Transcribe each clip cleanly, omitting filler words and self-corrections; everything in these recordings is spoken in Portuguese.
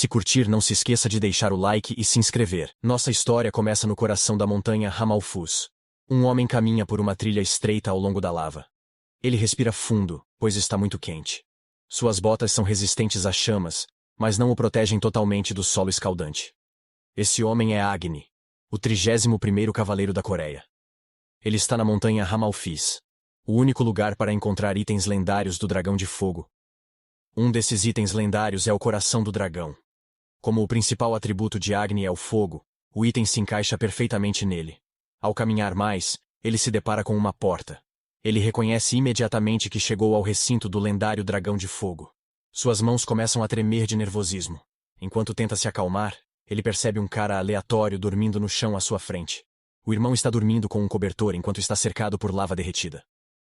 Se curtir, não se esqueça de deixar o like e se inscrever. Nossa história começa no coração da montanha Ramalfuz. Um homem caminha por uma trilha estreita ao longo da lava. Ele respira fundo, pois está muito quente. Suas botas são resistentes às chamas, mas não o protegem totalmente do solo escaldante. Esse homem é Agni, o 31º cavaleiro da Coreia. Ele está na montanha Ramalfuz, o único lugar para encontrar itens lendários do Dragão de Fogo. Um desses itens lendários é o coração do dragão. Como o principal atributo de Agni é o fogo, o item se encaixa perfeitamente nele. Ao caminhar mais, ele se depara com uma porta. Ele reconhece imediatamente que chegou ao recinto do lendário Dragão de Fogo. Suas mãos começam a tremer de nervosismo. Enquanto tenta se acalmar, ele percebe um cara aleatório dormindo no chão à sua frente. O irmão está dormindo com um cobertor enquanto está cercado por lava derretida.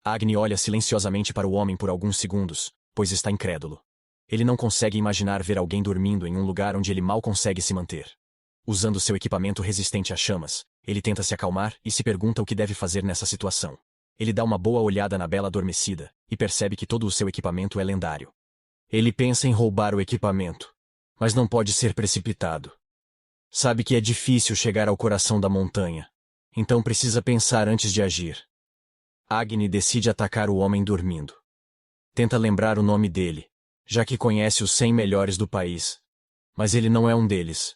Agni olha silenciosamente para o homem por alguns segundos, pois está incrédulo. Ele não consegue imaginar ver alguém dormindo em um lugar onde ele mal consegue se manter. Usando seu equipamento resistente a chamas, ele tenta se acalmar e se pergunta o que deve fazer nessa situação. Ele dá uma boa olhada na bela adormecida e percebe que todo o seu equipamento é lendário. Ele pensa em roubar o equipamento, mas não pode ser precipitado. Sabe que é difícil chegar ao coração da montanha, então precisa pensar antes de agir. Agni decide atacar o homem dormindo. Tenta lembrar o nome dele, já que conhece os 100 melhores do país. Mas ele não é um deles.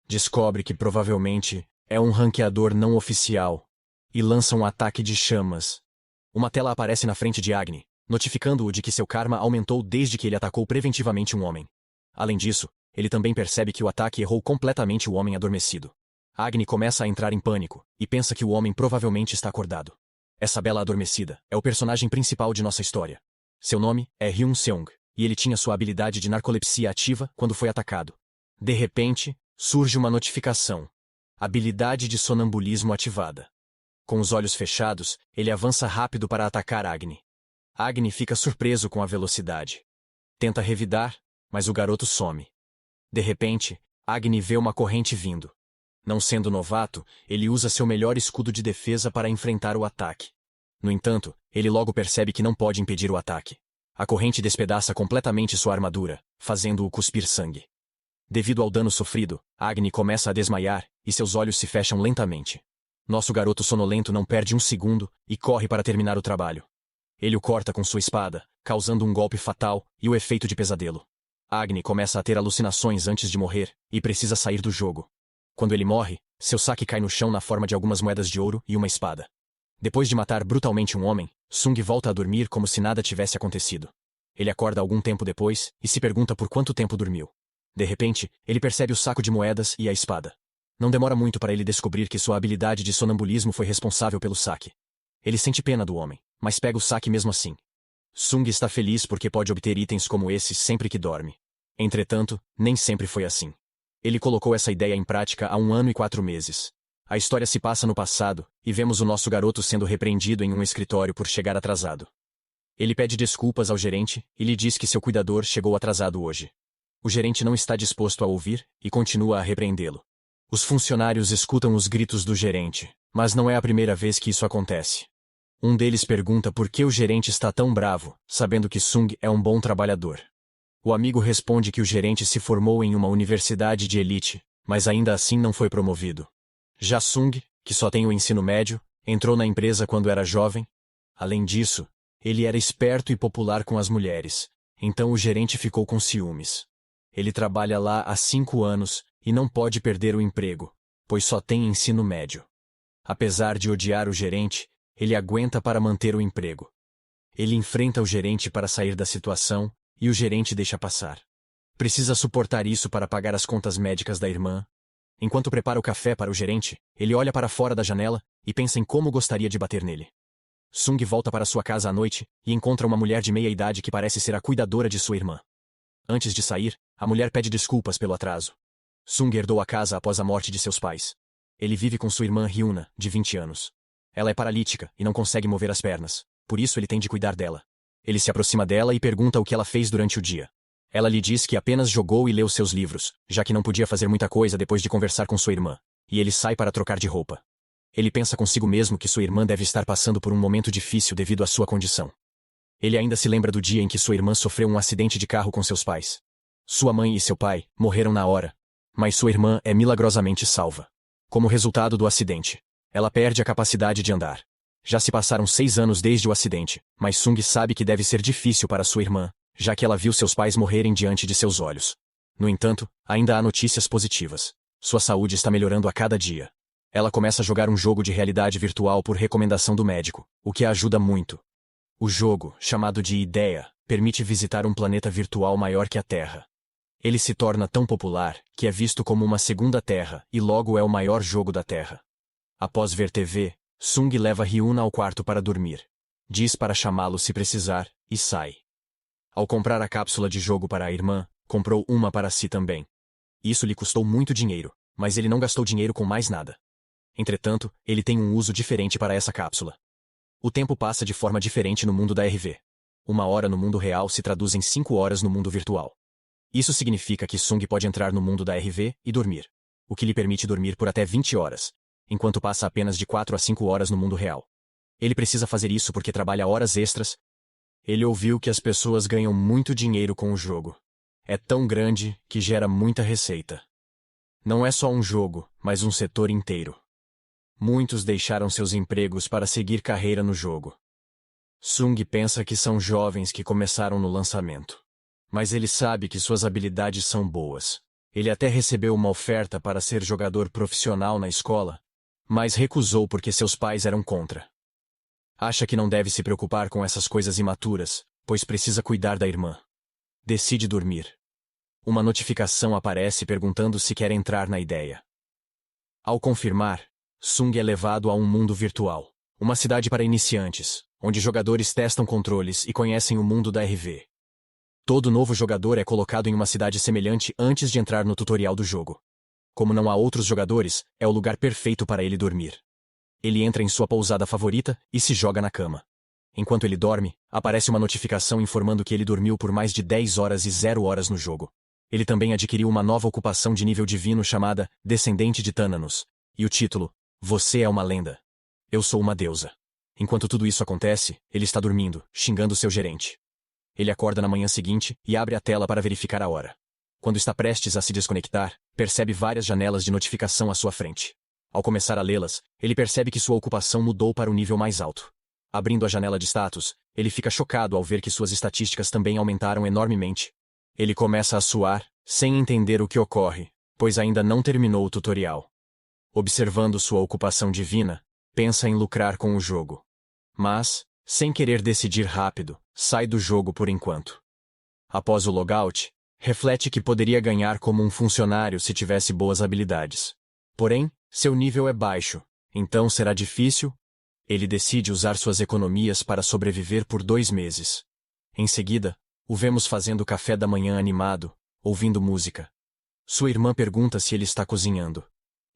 Descobre que provavelmente é um ranqueador não oficial e lança um ataque de chamas. Uma tela aparece na frente de Agni, notificando-o de que seu karma aumentou desde que ele atacou preventivamente um homem. Além disso, ele também percebe que o ataque errou completamente o homem adormecido. Agni começa a entrar em pânico e pensa que o homem provavelmente está acordado. Essa bela adormecida é o personagem principal de nossa história. Seu nome é Hyun-seong, e ele tinha sua habilidade de narcolepsia ativa quando foi atacado. De repente, surge uma notificação. Habilidade de sonambulismo ativada. Com os olhos fechados, ele avança rápido para atacar Agni. Agni fica surpreso com a velocidade. Tenta revidar, mas o garoto some. De repente, Agni vê uma corrente vindo. Não sendo novato, ele usa seu melhor escudo de defesa para enfrentar o ataque. No entanto, ele logo percebe que não pode impedir o ataque. A corrente despedaça completamente sua armadura, fazendo-o cuspir sangue. Devido ao dano sofrido, Agni começa a desmaiar e seus olhos se fecham lentamente. Nosso garoto sonolento não perde um segundo e corre para terminar o trabalho. Ele o corta com sua espada, causando um golpe fatal e o efeito de pesadelo. Agni começa a ter alucinações antes de morrer e precisa sair do jogo. Quando ele morre, seu saque cai no chão na forma de algumas moedas de ouro e uma espada. Depois de matar brutalmente um homem, Sung volta a dormir como se nada tivesse acontecido. Ele acorda algum tempo depois e se pergunta por quanto tempo dormiu. De repente, ele percebe o saco de moedas e a espada. Não demora muito para ele descobrir que sua habilidade de sonambulismo foi responsável pelo saque. Ele sente pena do homem, mas pega o saque mesmo assim. Sung está feliz porque pode obter itens como esses sempre que dorme. Entretanto, nem sempre foi assim. Ele colocou essa ideia em prática há 1 ano e 4 meses. A história se passa no passado, e vemos o nosso garoto sendo repreendido em um escritório por chegar atrasado. Ele pede desculpas ao gerente e lhe diz que seu cuidador chegou atrasado hoje. O gerente não está disposto a ouvir e continua a repreendê-lo. Os funcionários escutam os gritos do gerente, mas não é a primeira vez que isso acontece. Um deles pergunta por que o gerente está tão bravo, sabendo que Sung é um bom trabalhador. O amigo responde que o gerente se formou em uma universidade de elite, mas ainda assim não foi promovido. Já Sung, que só tem o ensino médio, entrou na empresa quando era jovem. Além disso, ele era esperto e popular com as mulheres, então o gerente ficou com ciúmes. Ele trabalha lá há 5 anos e não pode perder o emprego, pois só tem ensino médio. Apesar de odiar o gerente, ele aguenta para manter o emprego. Ele enfrenta o gerente para sair da situação, e o gerente deixa passar. Precisa suportar isso para pagar as contas médicas da irmã. Enquanto prepara o café para o gerente, ele olha para fora da janela e pensa em como gostaria de bater nele. Sung volta para sua casa à noite e encontra uma mulher de meia idade que parece ser a cuidadora de sua irmã. Antes de sair, a mulher pede desculpas pelo atraso. Sung herdou a casa após a morte de seus pais. Ele vive com sua irmã Hyuna, de 20 anos. Ela é paralítica e não consegue mover as pernas, por isso ele tem de cuidar dela. Ele se aproxima dela e pergunta o que ela fez durante o dia. Ela lhe diz que apenas jogou e leu seus livros, já que não podia fazer muita coisa depois de conversar com sua irmã, e ele sai para trocar de roupa. Ele pensa consigo mesmo que sua irmã deve estar passando por um momento difícil devido à sua condição. Ele ainda se lembra do dia em que sua irmã sofreu um acidente de carro com seus pais. Sua mãe e seu pai morreram na hora, mas sua irmã é milagrosamente salva. Como resultado do acidente, ela perde a capacidade de andar. Já se passaram 6 anos desde o acidente, mas Sung sabe que deve ser difícil para sua irmã, já que ela viu seus pais morrerem diante de seus olhos. No entanto, ainda há notícias positivas. Sua saúde está melhorando a cada dia. Ela começa a jogar um jogo de realidade virtual por recomendação do médico, o que a ajuda muito. O jogo, chamado de Ideia, permite visitar um planeta virtual maior que a Terra. Ele se torna tão popular que é visto como uma segunda Terra e logo é o maior jogo da Terra. Após ver TV, Sung leva Hyuna ao quarto para dormir. Diz para chamá-lo se precisar, e sai. Ao comprar a cápsula de jogo para a irmã, comprou uma para si também. Isso lhe custou muito dinheiro, mas ele não gastou dinheiro com mais nada. Entretanto, ele tem um uso diferente para essa cápsula. O tempo passa de forma diferente no mundo da RV. 1 hora no mundo real se traduz em 5 horas no mundo virtual. Isso significa que Sung pode entrar no mundo da RV e dormir, o que lhe permite dormir por até 20 horas, enquanto passa apenas de 4 a 5 horas no mundo real. Ele precisa fazer isso porque trabalha horas extras. Ele ouviu que as pessoas ganham muito dinheiro com o jogo. É tão grande que gera muita receita. Não é só um jogo, mas um setor inteiro. Muitos deixaram seus empregos para seguir carreira no jogo. Sung pensa que são jovens que começaram no lançamento. Mas ele sabe que suas habilidades são boas. Ele até recebeu uma oferta para ser jogador profissional na escola, mas recusou porque seus pais eram contra. Acha que não deve se preocupar com essas coisas imaturas, pois precisa cuidar da irmã. Decide dormir. Uma notificação aparece perguntando se quer entrar na ideia. Ao confirmar, Sung é levado a um mundo virtual, uma cidade para iniciantes, onde jogadores testam controles e conhecem o mundo da RV. Todo novo jogador é colocado em uma cidade semelhante antes de entrar no tutorial do jogo. Como não há outros jogadores, é o lugar perfeito para ele dormir. Ele entra em sua pousada favorita e se joga na cama. Enquanto ele dorme, aparece uma notificação informando que ele dormiu por mais de 10 horas e 0 horas no jogo. Ele também adquiriu uma nova ocupação de nível divino chamada Descendente de Tânanos, e o título, Você é uma lenda. Eu sou uma deusa. Enquanto tudo isso acontece, ele está dormindo, xingando seu gerente. Ele acorda na manhã seguinte e abre a tela para verificar a hora. Quando está prestes a se desconectar, percebe várias janelas de notificação à sua frente. Ao começar a lê-las, ele percebe que sua ocupação mudou para o nível mais alto. Abrindo a janela de status, ele fica chocado ao ver que suas estatísticas também aumentaram enormemente. Ele começa a suar, sem entender o que ocorre, pois ainda não terminou o tutorial. Observando sua ocupação divina, pensa em lucrar com o jogo. Mas, sem querer decidir rápido, sai do jogo por enquanto. Após o logout, reflete que poderia ganhar como um funcionário se tivesse boas habilidades. Porém, seu nível é baixo, então será difícil. Ele decide usar suas economias para sobreviver por 2 meses. Em seguida, o vemos fazendo café da manhã animado, ouvindo música. Sua irmã pergunta se ele está cozinhando.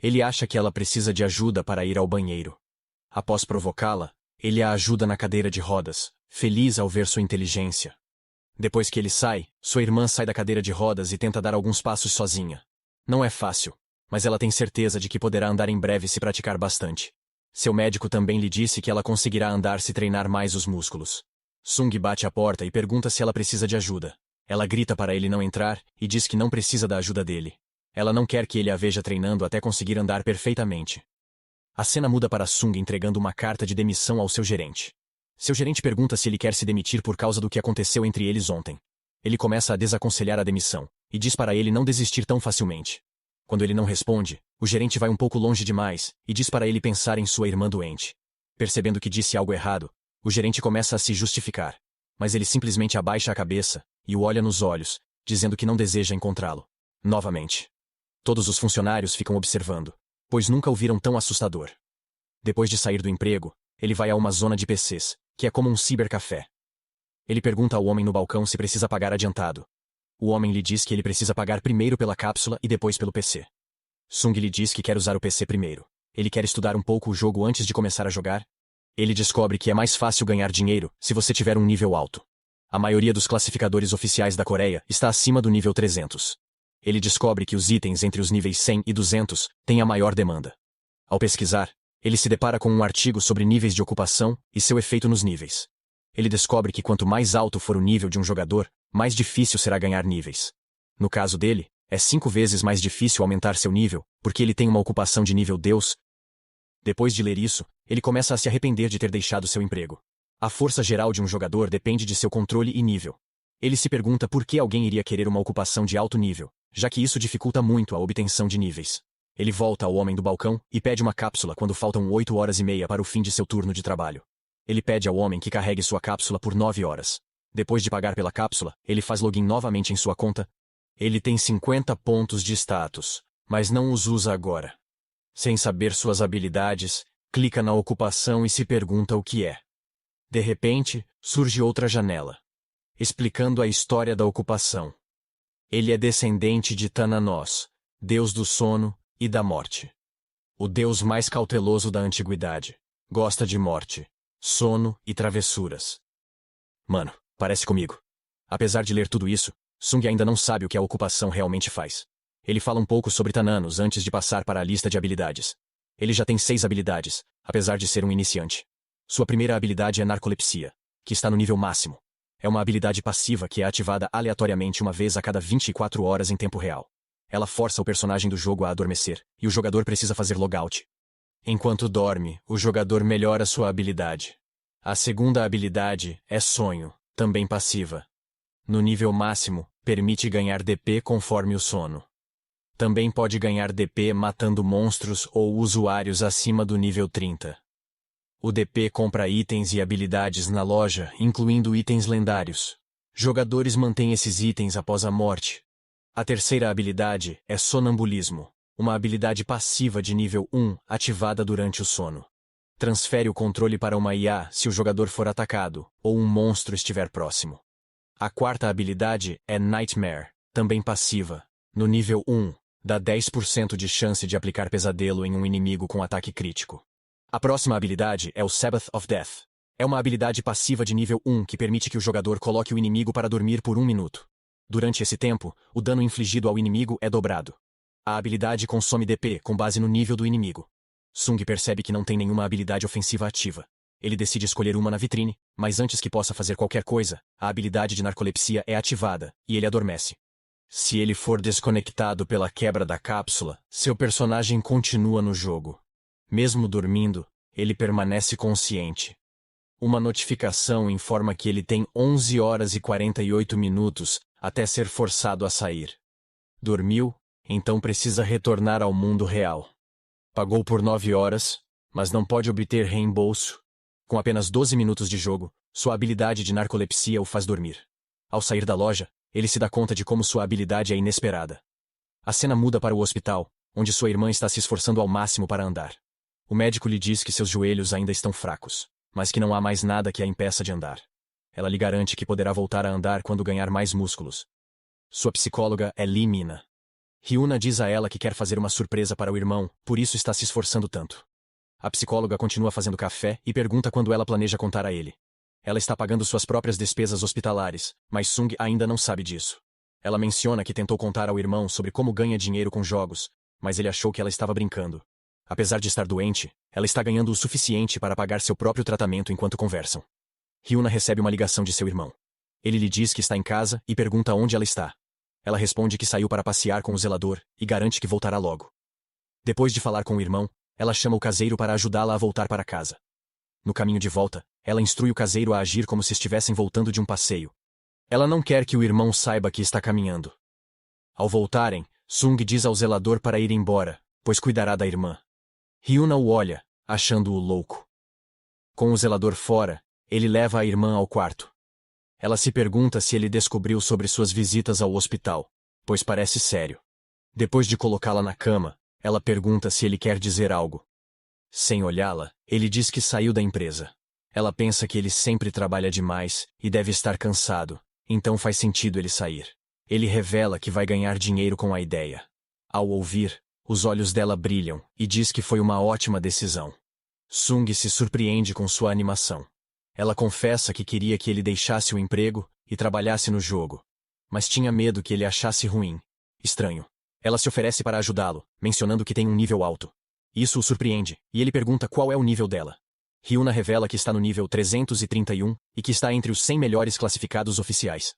Ele acha que ela precisa de ajuda para ir ao banheiro. Após provocá-la, ele a ajuda na cadeira de rodas, feliz ao ver sua inteligência. Depois que ele sai, sua irmã sai da cadeira de rodas e tenta dar alguns passos sozinha. Não é fácil, mas ela tem certeza de que poderá andar em breve se praticar bastante. Seu médico também lhe disse que ela conseguirá andar se treinar mais os músculos. Sung bate à porta e pergunta se ela precisa de ajuda. Ela grita para ele não entrar e diz que não precisa da ajuda dele. Ela não quer que ele a veja treinando até conseguir andar perfeitamente. A cena muda para Sung entregando uma carta de demissão ao seu gerente. Seu gerente pergunta se ele quer se demitir por causa do que aconteceu entre eles ontem. Ele começa a desaconselhar a demissão e diz para ele não desistir tão facilmente. Quando ele não responde, o gerente vai um pouco longe demais e diz para ele pensar em sua irmã doente. Percebendo que disse algo errado, o gerente começa a se justificar, mas ele simplesmente abaixa a cabeça e o olha nos olhos, dizendo que não deseja encontrá-lo. Novamente. Todos os funcionários ficam observando, pois nunca o viram tão assustador. Depois de sair do emprego, ele vai a uma zona de PCs, que é como um cibercafé. Ele pergunta ao homem no balcão se precisa pagar adiantado. O homem lhe diz que ele precisa pagar primeiro pela cápsula e depois pelo PC. Sung lhe diz que quer usar o PC primeiro. Ele quer estudar um pouco o jogo antes de começar a jogar. Ele descobre que é mais fácil ganhar dinheiro se você tiver um nível alto. A maioria dos classificadores oficiais da Coreia está acima do nível 300. Ele descobre que os itens entre os níveis 100 e 200 têm a maior demanda. Ao pesquisar, ele se depara com um artigo sobre níveis de ocupação e seu efeito nos níveis. Ele descobre que quanto mais alto for o nível de um jogador, mais difícil será ganhar níveis. No caso dele, é 5 vezes mais difícil aumentar seu nível, porque ele tem uma ocupação de nível Deus. Depois de ler isso, ele começa a se arrepender de ter deixado seu emprego. A força geral de um jogador depende de seu controle e nível. Ele se pergunta por que alguém iria querer uma ocupação de alto nível, já que isso dificulta muito a obtenção de níveis. Ele volta ao homem do balcão e pede uma cápsula quando faltam 8 horas e meia para o fim de seu turno de trabalho. Ele pede ao homem que carregue sua cápsula por 9 horas. Depois de pagar pela cápsula, ele faz login novamente em sua conta. Ele tem 50 pontos de status, mas não os usa agora. Sem saber suas habilidades, clica na ocupação e se pergunta o que é. De repente, surge outra janela, explicando a história da ocupação. Ele é descendente de Tananos, deus do sono e da morte. O deus mais cauteloso da antiguidade. Gosta de morte, sono e travessuras. Mano, parece comigo. Apesar de ler tudo isso, Sung ainda não sabe o que a ocupação realmente faz. Ele fala um pouco sobre Tananos antes de passar para a lista de habilidades. Ele já tem 6 habilidades, apesar de ser um iniciante. Sua primeira habilidade é Narcolepsia, que está no nível máximo. É uma habilidade passiva que é ativada aleatoriamente uma vez a cada 24 horas em tempo real. Ela força o personagem do jogo a adormecer, e o jogador precisa fazer logout. Enquanto dorme, o jogador melhora sua habilidade. A segunda habilidade é Sonho, também passiva. No nível máximo, permite ganhar DP conforme o sono. Também pode ganhar DP matando monstros ou usuários acima do nível 30. O DP compra itens e habilidades na loja, incluindo itens lendários. Jogadores mantêm esses itens após a morte. A terceira habilidade é Sonambulismo, uma habilidade passiva de nível 1 ativada durante o sono. Transfere o controle para uma IA se o jogador for atacado ou um monstro estiver próximo. A quarta habilidade é Nightmare, também passiva. No nível 1, dá 10% de chance de aplicar pesadelo em um inimigo com ataque crítico. A próxima habilidade é o Sabbath of Death. É uma habilidade passiva de nível 1 que permite que o jogador coloque o inimigo para dormir por 1 minuto. Durante esse tempo, o dano infligido ao inimigo é dobrado. A habilidade consome DP com base no nível do inimigo. Sung percebe que não tem nenhuma habilidade ofensiva ativa. Ele decide escolher uma na vitrine, mas antes que possa fazer qualquer coisa, a habilidade de narcolepsia é ativada, e ele adormece. Se ele for desconectado pela quebra da cápsula, seu personagem continua no jogo. Mesmo dormindo, ele permanece consciente. Uma notificação informa que ele tem 11 horas e 48 minutos até ser forçado a sair. Dormiu, então precisa retornar ao mundo real. Pagou por 9 horas, mas não pode obter reembolso. Com apenas 12 minutos de jogo, sua habilidade de narcolepsia o faz dormir. Ao sair da loja, ele se dá conta de como sua habilidade é inesperada. A cena muda para o hospital, onde sua irmã está se esforçando ao máximo para andar. O médico lhe diz que seus joelhos ainda estão fracos, mas que não há mais nada que a impeça de andar. Ela lhe garante que poderá voltar a andar quando ganhar mais músculos. Sua psicóloga é Lee Mina. Hyuna diz a ela que quer fazer uma surpresa para o irmão, por isso está se esforçando tanto. A psicóloga continua fazendo café e pergunta quando ela planeja contar a ele. Ela está pagando suas próprias despesas hospitalares, mas Sung ainda não sabe disso. Ela menciona que tentou contar ao irmão sobre como ganha dinheiro com jogos, mas ele achou que ela estava brincando. Apesar de estar doente, ela está ganhando o suficiente para pagar seu próprio tratamento enquanto conversam. Hyuna recebe uma ligação de seu irmão. Ele lhe diz que está em casa e pergunta onde ela está. Ela responde que saiu para passear com o zelador e garante que voltará logo. Depois de falar com o irmão, ela chama o caseiro para ajudá-la a voltar para casa. No caminho de volta, ela instrui o caseiro a agir como se estivessem voltando de um passeio. Ela não quer que o irmão saiba que está caminhando. Ao voltarem, Sung diz ao zelador para ir embora, pois cuidará da irmã. Hyuna o olha, achando-o louco. Com o zelador fora, ele leva a irmã ao quarto. Ela se pergunta se ele descobriu sobre suas visitas ao hospital, pois parece sério. Depois de colocá-la na cama, ela pergunta se ele quer dizer algo. Sem olhá-la, ele diz que saiu da empresa. Ela pensa que ele sempre trabalha demais e deve estar cansado, então faz sentido ele sair. Ele revela que vai ganhar dinheiro com a ideia. Ao ouvir, os olhos dela brilham e diz que foi uma ótima decisão. Sung se surpreende com sua animação. Ela confessa que queria que ele deixasse o emprego e trabalhasse no jogo, mas tinha medo que ele achasse ruim, estranho. Ela se oferece para ajudá-lo, mencionando que tem um nível alto. Isso o surpreende, e ele pergunta qual é o nível dela. Hyuna revela que está no nível 331 e que está entre os 100 melhores classificados oficiais.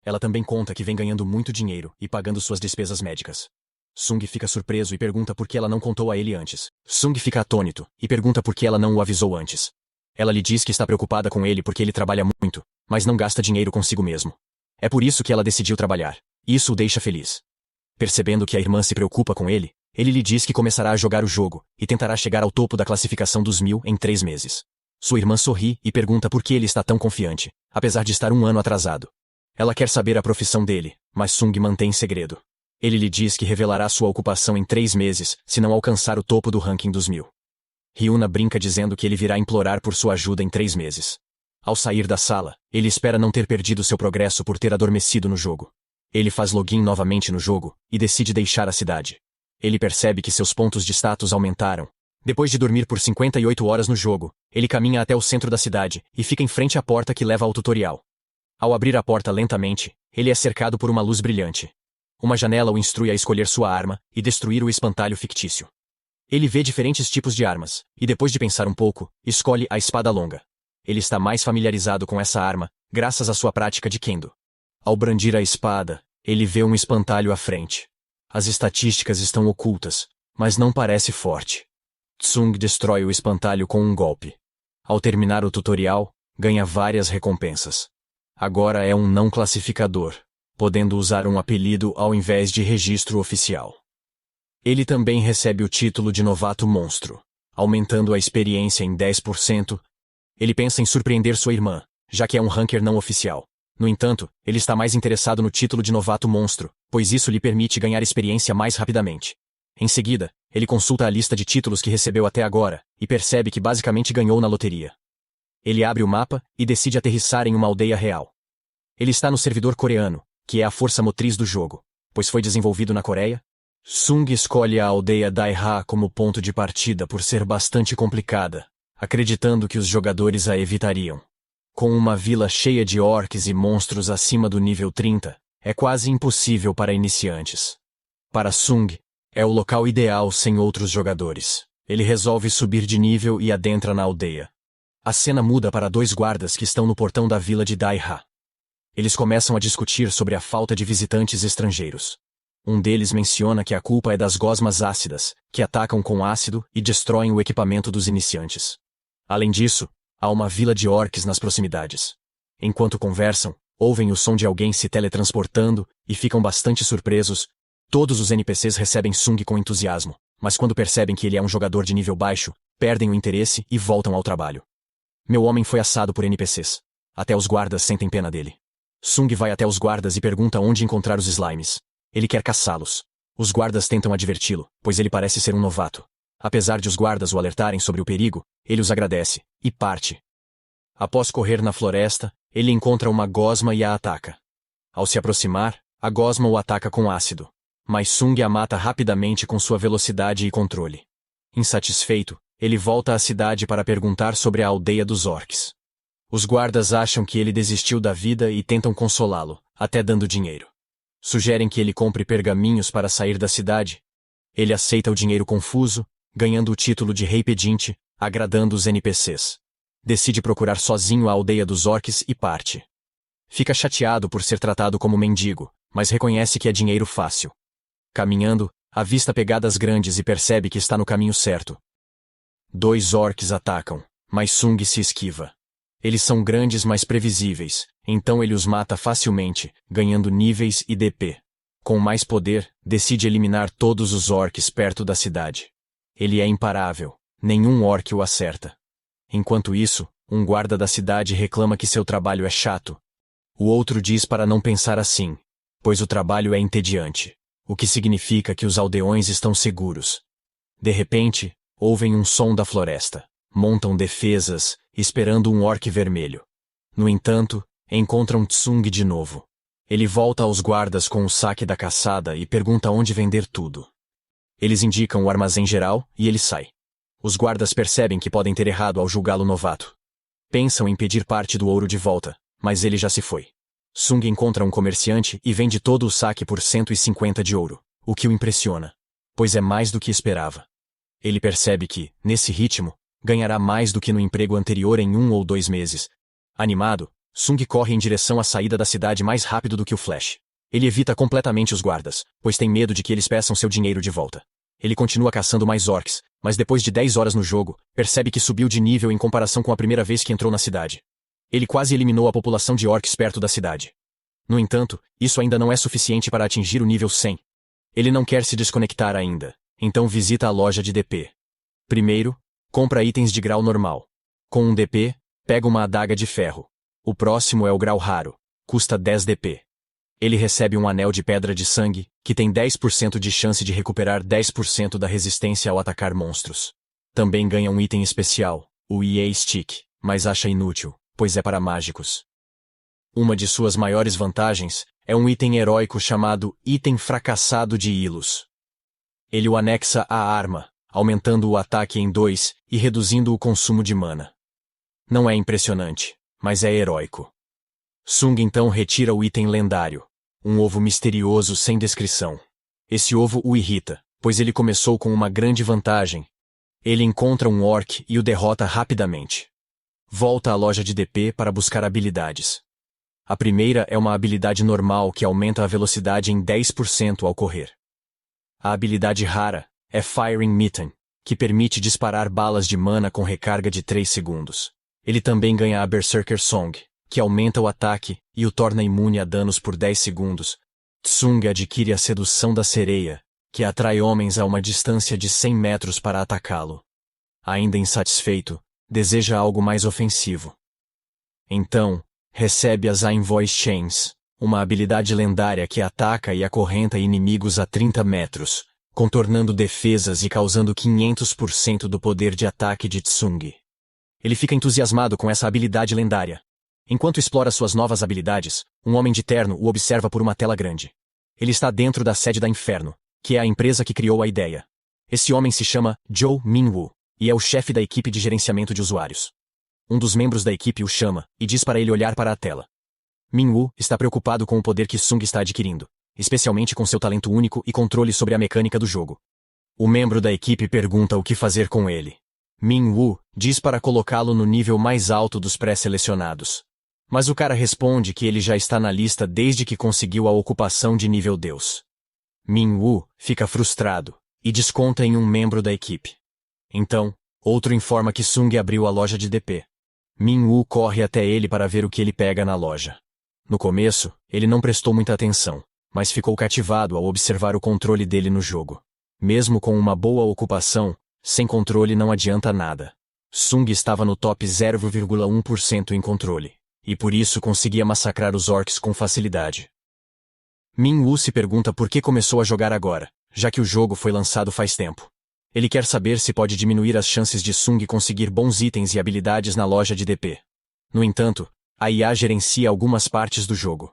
Ela também conta que vem ganhando muito dinheiro e pagando suas despesas médicas. Sung fica surpreso e pergunta por que ela não contou a ele antes. Sung fica atônito e pergunta por que ela não o avisou antes. Ela lhe diz que está preocupada com ele porque ele trabalha muito, mas não gasta dinheiro consigo mesmo. É por isso que ela decidiu trabalhar. Isso o deixa feliz. Percebendo que a irmã se preocupa com ele, ele lhe diz que começará a jogar o jogo e tentará chegar ao topo da classificação dos 1000 em 3 meses. Sua irmã sorri e pergunta por que ele está tão confiante, apesar de estar 1 ano atrasado. Ela quer saber a profissão dele, mas Sung mantém segredo. Ele lhe diz que revelará sua ocupação em 3 meses se não alcançar o topo do ranking dos 1000. Ryuna brinca dizendo que ele virá implorar por sua ajuda em 3 meses. Ao sair da sala, ele espera não ter perdido seu progresso por ter adormecido no jogo. Ele faz login novamente no jogo e decide deixar a cidade. Ele percebe que seus pontos de status aumentaram. Depois de dormir por 58 horas no jogo, ele caminha até o centro da cidade e fica em frente à porta que leva ao tutorial. Ao abrir a porta lentamente, ele é cercado por uma luz brilhante. Uma janela o instrui a escolher sua arma e destruir o espantalho fictício. Ele vê diferentes tipos de armas, e depois de pensar um pouco, escolhe a espada longa. Ele está mais familiarizado com essa arma, graças à sua prática de Kendo. Ao brandir a espada, ele vê um espantalho à frente. As estatísticas estão ocultas, mas não parece forte. Tsung destrói o espantalho com um golpe. Ao terminar o tutorial, ganha várias recompensas. Agora é um não classificador, podendo usar um apelido ao invés de registro oficial. Ele também recebe o título de novato monstro, aumentando a experiência em 10%. Ele pensa em surpreender sua irmã, já que é um ranker não oficial. No entanto, ele está mais interessado no título de novato monstro, pois isso lhe permite ganhar experiência mais rapidamente. Em seguida, ele consulta a lista de títulos que recebeu até agora, e percebe que basicamente ganhou na loteria. Ele abre o mapa e decide aterrissar em uma aldeia real. Ele está no servidor coreano, que é a força motriz do jogo, pois foi desenvolvido na Coreia. Sung escolhe a aldeia Daiha como ponto de partida por ser bastante complicada, acreditando que os jogadores a evitariam. Com uma vila cheia de orcs e monstros acima do nível 30, é quase impossível para iniciantes. Para Sung, é o local ideal sem outros jogadores. Ele resolve subir de nível e adentra na aldeia. A cena muda para 2 guardas que estão no portão da vila de Daiha. Eles começam a discutir sobre a falta de visitantes estrangeiros. Um deles menciona que a culpa é das gosmas ácidas, que atacam com ácido e destroem o equipamento dos iniciantes. Além disso, há uma vila de orcs nas proximidades. Enquanto conversam, ouvem o som de alguém se teletransportando e ficam bastante surpresos. Todos os NPCs recebem Sung com entusiasmo, mas quando percebem que ele é um jogador de nível baixo, perdem o interesse e voltam ao trabalho. Meu homem foi assado por NPCs. Até os guardas sentem pena dele. Sung vai até os guardas e pergunta onde encontrar os slimes. Ele quer caçá-los. Os guardas tentam adverti-lo, pois ele parece ser um novato. Apesar de os guardas o alertarem sobre o perigo, ele os agradece, e parte. Após correr na floresta, ele encontra uma gosma e a ataca. Ao se aproximar, a gosma o ataca com ácido. Mas Sung a mata rapidamente com sua velocidade e controle. Insatisfeito, ele volta à cidade para perguntar sobre a aldeia dos orcs. Os guardas acham que ele desistiu da vida e tentam consolá-lo, até dando dinheiro. Sugerem que ele compre pergaminhos para sair da cidade. Ele aceita o dinheiro confuso, ganhando o título de Rei Pedinte, agradando os NPCs. Decide procurar sozinho a aldeia dos orcs e parte. Fica chateado por ser tratado como mendigo, mas reconhece que é dinheiro fácil. Caminhando, avista pegadas grandes e percebe que está no caminho certo. 2 orcs atacam, mas Sung se esquiva. Eles são grandes mas previsíveis, então ele os mata facilmente, ganhando níveis e DP. Com mais poder, decide eliminar todos os orcs perto da cidade. Ele é imparável, nenhum orc o acerta. Enquanto isso, um guarda da cidade reclama que seu trabalho é chato. O outro diz para não pensar assim, pois o trabalho é entediante, o que significa que os aldeões estão seguros. De repente, ouvem um som da floresta. Montam defesas, esperando um orc vermelho. No entanto, encontram Tsung de novo. Ele volta aos guardas com o saque da caçada e pergunta onde vender tudo. Eles indicam o armazém geral e ele sai. Os guardas percebem que podem ter errado ao julgá-lo novato. Pensam em pedir parte do ouro de volta, mas ele já se foi. Sung encontra um comerciante e vende todo o saque por 150 de ouro, o que o impressiona, pois é mais do que esperava. Ele percebe que, nesse ritmo, ganhará mais do que no emprego anterior em 1 ou 2 meses. Animado, Sung corre em direção à saída da cidade mais rápido do que o Flash. Ele evita completamente os guardas, pois tem medo de que eles peçam seu dinheiro de volta. Ele continua caçando mais orcs, mas depois de 10 horas no jogo, percebe que subiu de nível em comparação com a primeira vez que entrou na cidade. Ele quase eliminou a população de orcs perto da cidade. No entanto, isso ainda não é suficiente para atingir o nível 100. Ele não quer se desconectar ainda, então visita a loja de DP. Primeiro, compra itens de grau normal. Com um DP, pega uma adaga de ferro. O próximo é o grau raro, custa 10 DP. Ele recebe um anel de pedra de sangue, que tem 10% de chance de recuperar 10% da resistência ao atacar monstros. Também ganha um item especial, o EA Stick, mas acha inútil, pois é para mágicos. Uma de suas maiores vantagens é um item heróico chamado Item Fracassado de Ilus. Ele o anexa à arma, aumentando o ataque em 2 e reduzindo o consumo de mana. Não é impressionante, mas é heróico. Sung então retira o item lendário, um ovo misterioso sem descrição. Esse ovo o irrita, pois ele começou com uma grande vantagem. Ele encontra um orc e o derrota rapidamente. Volta à loja de DP para buscar habilidades. A primeira é uma habilidade normal que aumenta a velocidade em 10% ao correr. A habilidade rara é Firing Mitten, que permite disparar balas de mana com recarga de 3 segundos. Ele também ganha a Berserker Song, que aumenta o ataque e o torna imune a danos por 10 segundos. Tsung adquire a Sedução da Sereia, que atrai homens a uma distância de 100 metros para atacá-lo. Ainda insatisfeito, deseja algo mais ofensivo. Então, recebe as Invoice Chains, uma habilidade lendária que ataca e acorrenta inimigos a 30 metros, contornando defesas e causando 500% do poder de ataque de Tsung. Ele fica entusiasmado com essa habilidade lendária. Enquanto explora suas novas habilidades, um homem de terno o observa por uma tela grande. Ele está dentro da sede da Inferno, que é a empresa que criou a ideia. Esse homem se chama Joe Min-woo, e é o chefe da equipe de gerenciamento de usuários. Um dos membros da equipe o chama, e diz para ele olhar para a tela. Min-woo está preocupado com o poder que Sung está adquirindo, especialmente com seu talento único e controle sobre a mecânica do jogo. O membro da equipe pergunta o que fazer com ele. Min-woo diz para colocá-lo no nível mais alto dos pré-selecionados. Mas o cara responde que ele já está na lista desde que conseguiu a ocupação de nível Deus. Min-woo fica frustrado e desconta em um membro da equipe. Então, outro informa que Sung abriu a loja de DP. Min-woo corre até ele para ver o que ele pega na loja. No começo, ele não prestou muita atenção, mas ficou cativado ao observar o controle dele no jogo. Mesmo com uma boa ocupação, sem controle não adianta nada. Sung estava no top 0,1% em controle. E por isso conseguia massacrar os orcs com facilidade. Min-woo se pergunta por que começou a jogar agora, já que o jogo foi lançado faz tempo. Ele quer saber se pode diminuir as chances de Sung conseguir bons itens e habilidades na loja de DP. No entanto, a IA gerencia algumas partes do jogo.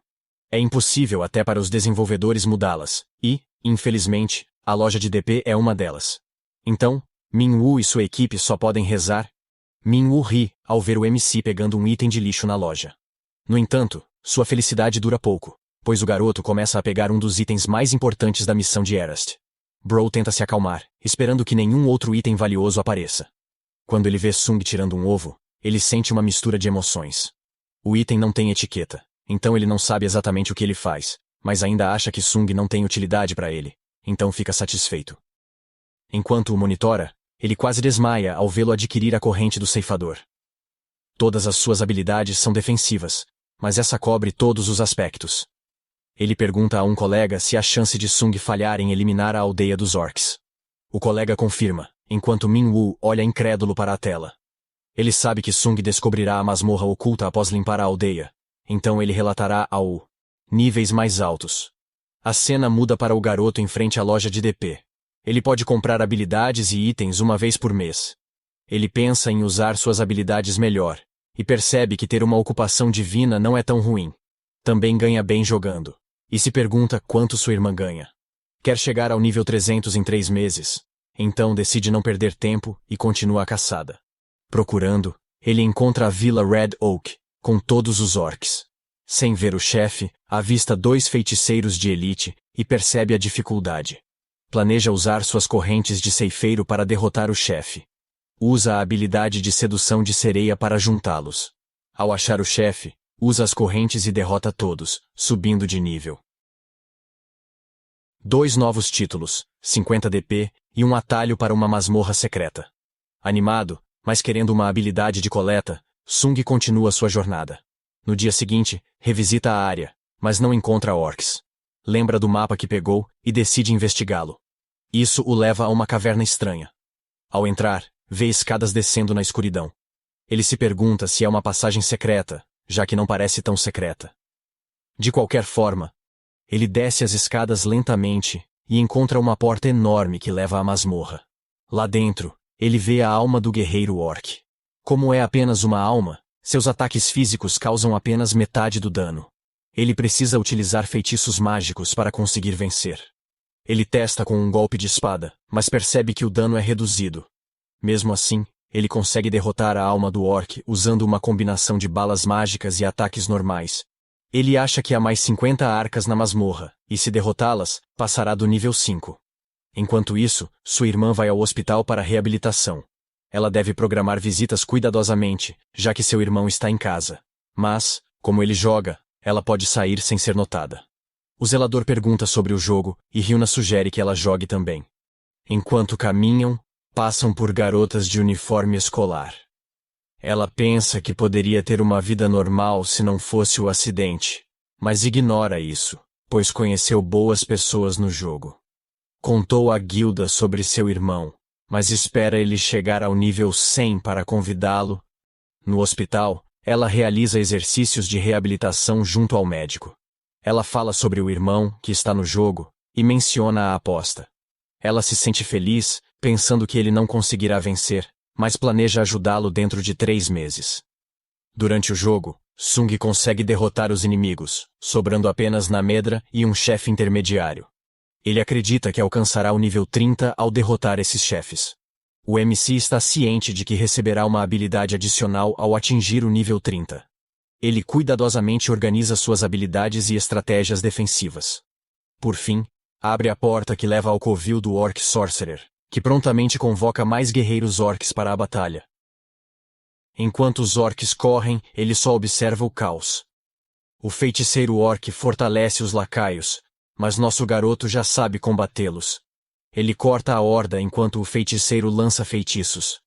É impossível até para os desenvolvedores mudá-las, e, infelizmente, a loja de DP é uma delas. Então, Min-woo e sua equipe só podem rezar. Min-woo ri ao ver o MC pegando um item de lixo na loja. No entanto, sua felicidade dura pouco, pois o garoto começa a pegar um dos itens mais importantes da missão de Erast. Bro tenta se acalmar, esperando que nenhum outro item valioso apareça. Quando ele vê Sung tirando um ovo, ele sente uma mistura de emoções. O item não tem etiqueta, então ele não sabe exatamente o que ele faz, mas ainda acha que Sung não tem utilidade para ele, então fica satisfeito. Enquanto o monitora, ele quase desmaia ao vê-lo adquirir a corrente do ceifador. Todas as suas habilidades são defensivas, mas essa cobre todos os aspectos. Ele pergunta a um colega se há chance de Sung falhar em eliminar a aldeia dos orcs. O colega confirma, enquanto Min-woo olha incrédulo para a tela. Ele sabe que Sung descobrirá a masmorra oculta após limpar a aldeia, então ele relatará ao níveis mais altos. A cena muda para o garoto em frente à loja de DP. Ele pode comprar habilidades e itens uma vez por mês. Ele pensa em usar suas habilidades melhor, e percebe que ter uma ocupação divina não é tão ruim. Também ganha bem jogando, e se pergunta quanto sua irmã ganha. Quer chegar ao nível 300 em 3 meses, então decide não perder tempo e continua a caçada. Procurando, ele encontra a Vila Red Oak, com todos os orcs. Sem ver o chefe, avista 2 feiticeiros de elite, e percebe a dificuldade. Planeja usar suas correntes de ceifeiro para derrotar o chefe. Usa a habilidade de sedução de sereia para juntá-los. Ao achar o chefe, Usa as correntes e derrota todos, subindo de nível. 2 novos títulos, 50 DP, e um atalho para uma masmorra secreta. Animado, mas querendo uma habilidade de coleta, Sung continua sua jornada. No dia seguinte, revisita a área, mas não encontra orcs. Lembra do mapa que pegou e decide investigá-lo. Isso o leva a uma caverna estranha. Ao entrar, vê escadas descendo na escuridão. Ele se pergunta se é uma passagem secreta, já que não parece tão secreta. De qualquer forma, ele desce as escadas lentamente e encontra uma porta enorme que leva à masmorra. Lá dentro, ele vê a alma do guerreiro orc. Como é apenas uma alma, seus ataques físicos causam apenas metade do dano. Ele precisa utilizar feitiços mágicos para conseguir vencer. Ele testa com um golpe de espada, mas percebe que o dano é reduzido. Mesmo assim, ele consegue derrotar a alma do orc usando uma combinação de balas mágicas e ataques normais. Ele acha que há mais 50 arcas na masmorra, e se derrotá-las, passará do nível 5. Enquanto isso, sua irmã vai ao hospital para reabilitação. Ela deve programar visitas cuidadosamente, já que seu irmão está em casa. Mas, como ele joga, ela pode sair sem ser notada. O zelador pergunta sobre o jogo, e Ryuna sugere que ela jogue também. Enquanto caminham, passam por garotas de uniforme escolar. Ela pensa que poderia ter uma vida normal se não fosse o acidente, mas ignora isso, pois conheceu boas pessoas no jogo. Contou à guilda sobre seu irmão, mas espera ele chegar ao nível 100 para convidá-lo. No hospital, ela realiza exercícios de reabilitação junto ao médico. Ela fala sobre o irmão, que está no jogo, e menciona a aposta. Ela se sente feliz, pensando que ele não conseguirá vencer, mas planeja ajudá-lo dentro de 3 meses. Durante o jogo, Sung consegue derrotar os inimigos, sobrando apenas Namedra e um chefe intermediário. Ele acredita que alcançará o nível 30 ao derrotar esses chefes. O MC está ciente de que receberá uma habilidade adicional ao atingir o nível 30. Ele cuidadosamente organiza suas habilidades e estratégias defensivas. Por fim, abre a porta que leva ao covil do Orc Sorcerer, que prontamente convoca mais guerreiros orcs para a batalha. Enquanto os orcs correm, ele só observa o caos. O feiticeiro orc fortalece os lacaios, mas nosso garoto já sabe combatê-los. Ele corta a horda enquanto o feiticeiro lança feitiços.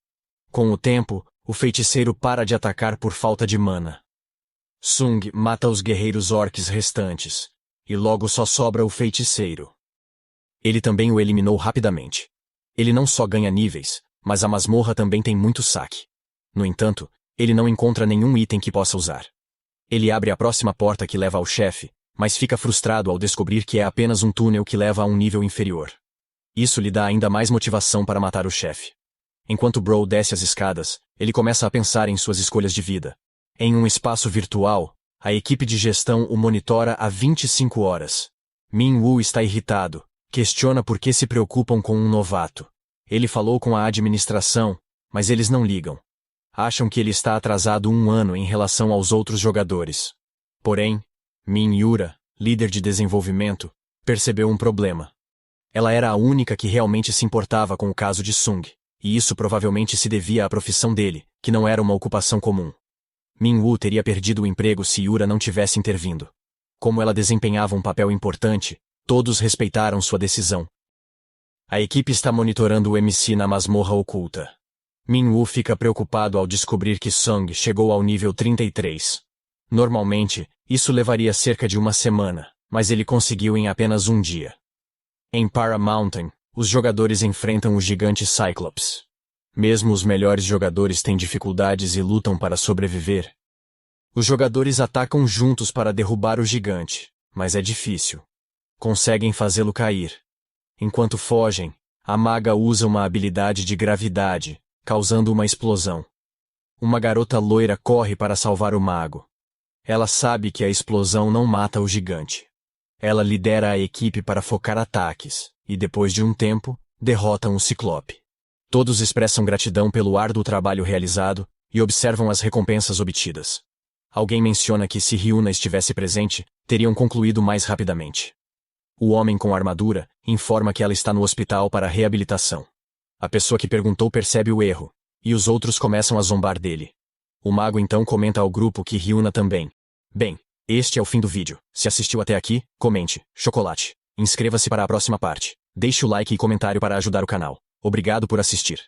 Com o tempo, o feiticeiro para de atacar por falta de mana. Sung mata os guerreiros orcs restantes, e logo só sobra o feiticeiro. Ele também o eliminou rapidamente. Ele não só ganha níveis, mas a masmorra também tem muito saque. No entanto, ele não encontra nenhum item que possa usar. Ele abre a próxima porta que leva ao chefe, mas fica frustrado ao descobrir que é apenas um túnel que leva a um nível inferior. Isso lhe dá ainda mais motivação para matar o chefe. Enquanto Bro desce as escadas, ele começa a pensar em suas escolhas de vida. Em um espaço virtual, a equipe de gestão o monitora há 25 horas. Min-Woo está irritado, questiona por que se preocupam com um novato. Ele falou com a administração, mas eles não ligam. Acham que ele está atrasado 1 ano em relação aos outros jogadores. Porém, Min Yura, líder de desenvolvimento, percebeu um problema. Ela era a única que realmente se importava com o caso de Sung, e isso provavelmente se devia à profissão dele, que não era uma ocupação comum. Min-Woo teria perdido o emprego se Yura não tivesse intervindo. Como ela desempenhava um papel importante, todos respeitaram sua decisão. A equipe está monitorando o MC na masmorra oculta. Min-Woo fica preocupado ao descobrir que Sung chegou ao nível 33. Normalmente, isso levaria cerca de 1 semana, mas ele conseguiu em apenas 1 dia. Em Para Mountain, os jogadores enfrentam o gigante Cyclops. Mesmo os melhores jogadores têm dificuldades e lutam para sobreviver. Os jogadores atacam juntos para derrubar o gigante, mas é difícil. Conseguem fazê-lo cair. Enquanto fogem, a maga usa uma habilidade de gravidade, causando uma explosão. Uma garota loira corre para salvar o mago. Ela sabe que a explosão não mata o gigante. Ela lidera a equipe para focar ataques, e depois de um tempo, derrotam o Ciclope. Todos expressam gratidão pelo árduo trabalho realizado e observam as recompensas obtidas. Alguém menciona que se Ryuna estivesse presente, teriam concluído mais rapidamente. O homem com armadura informa que ela está no hospital para reabilitação. A pessoa que perguntou percebe o erro, e os outros começam a zombar dele. O mago então comenta ao grupo que Ryuna também. Bem, este é o fim do vídeo. Se assistiu até aqui, comente, chocolate. Inscreva-se para a próxima parte. Deixe o like e comentário para ajudar o canal. Obrigado por assistir.